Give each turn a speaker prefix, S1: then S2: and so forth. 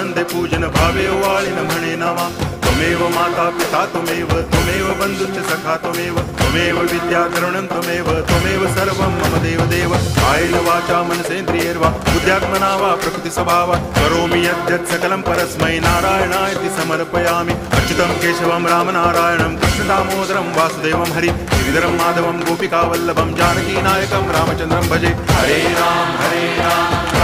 S1: आनंदे पूजन भावे वाळिन म्हणे नावा त्वमेव माता पिता त्वमेव बंधुश्च सखा त्वमेव विद्या तरुणं त्वमेव सर्वं मम देव कायेन वाचा मनसेन्द्रियैर्वा बुद्ध्यात्मना वा प्रकृति स्वभावात् करोमि यद्यत् सकलं परस्मै नारायणायति समर्पयामि अच्युतं केशवं रामनारायणं कृष्णदामोदरं वासुदेवं हरि गिरिधरं माधवं गोपिकावल्लभं जानकीनायकं रामचन्द्रं भजे हरे राम